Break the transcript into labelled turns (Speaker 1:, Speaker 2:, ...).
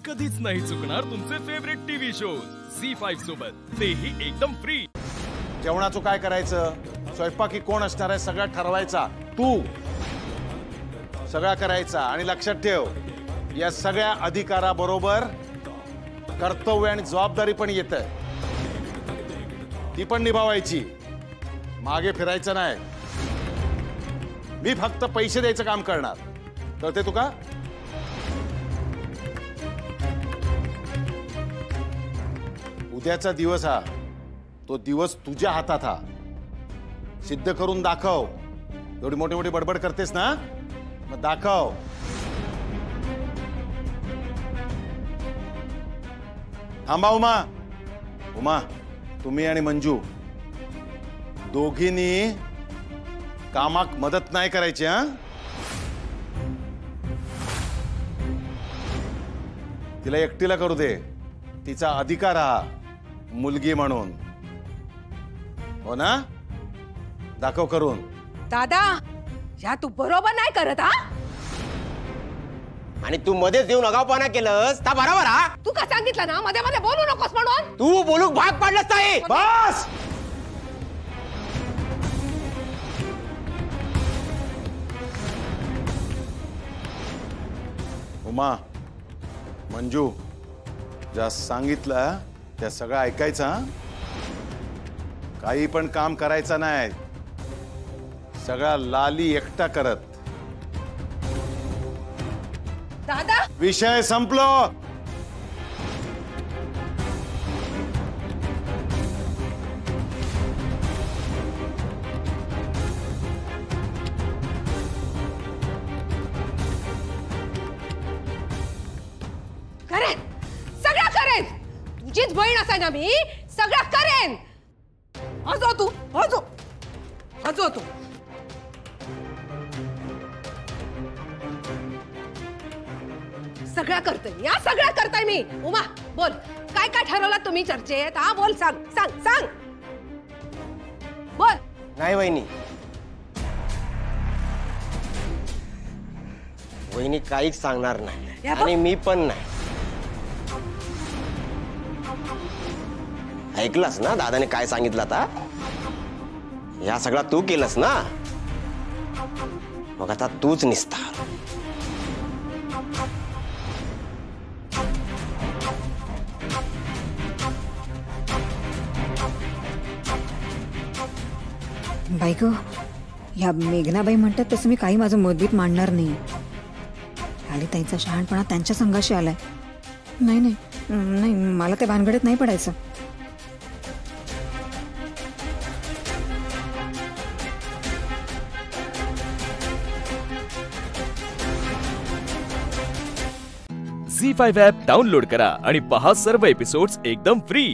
Speaker 1: कधीच नाही चुकणार तुमचे फेवरेट टीव्ही शोज झी5 सोबत, तेही एकदम फ्री।
Speaker 2: जेवणाचं काय करायचं, स्वयंपाकी कोण असणार आहे सगळं ठरवायचा तू, सगळा करायचा। आणि लक्षात ठेव, या सगळ्या अधिकाराबरोबर कर्तव्य आणि जबाबदारी पण येते, ती पण निभावायची, मागे फिरायचं नाही। मी फक्त पैसे द्यायचं काम करणार, कळते तुका? उद्याचा दिवस हा, तो दिवस तुझ्या हातात हा, सिद्ध करून दाखव। एवढी मोठी मोठी बडबड करतेस ना, मग दाखव। थांबा उमा, उमा तुम्ही आणि मंजू दोघींनी कामाक मदत नाही करायची हा। तिला एकटीला करू दे, तिचा अधिकार हा मुलगी म्हणून, हो ना? दाखव करून।
Speaker 3: दादा, या तू बरोबर नाही करत हा।
Speaker 4: आणि तू मध्येच येऊन आगाऊपणा केलंस ता बरोबर हा।
Speaker 3: तू का सांगितलं ना मध्ये मध्ये बोलू नकोस म्हणून?
Speaker 4: तू बोलूक भाग पाडलंस नाही।
Speaker 2: बस उमा, मंजू, ज्या सांगितलं त्या सगळं ऐकायचं हा? काही पण काम करायचं नाही, सगळा लाली एकटा करत।
Speaker 3: दादा,
Speaker 2: विषय संपलो।
Speaker 3: करेन, सगळं करेन। तुझीच बहीण असाय ना मी, सगळं करेन। हजो तू, हजो हजो तू। सगळं करतोय मी, हा सगळं करतोय मी। उमा बोल, काय काय ठरवलं तुम्ही चर्चेत? हा बोल, सांग सांग सांग, बोल।
Speaker 4: नाही वहिनी, वहिनी काहीच सांगणार नाही आणि मी पण नाही। ऐकलंस ना दादाने काय सांगितलं आता? या सगळा तू केलंस ना, मग आता तूच निस्तार।
Speaker 5: बाई गं, या मेघनाबाई म्हणतात तसं मी काही माझं मतभेद मांडणार नाही। आली ताईचा शहाणपणा त्यांच्या संघाशी आलाय। नाही नाही नाही, मला त्या भानगडीत नाही पडायचं।
Speaker 1: झी5 ॲप डाउनलोड करा आणि पहा सर्व एपिसोड्स एकदम फ्री।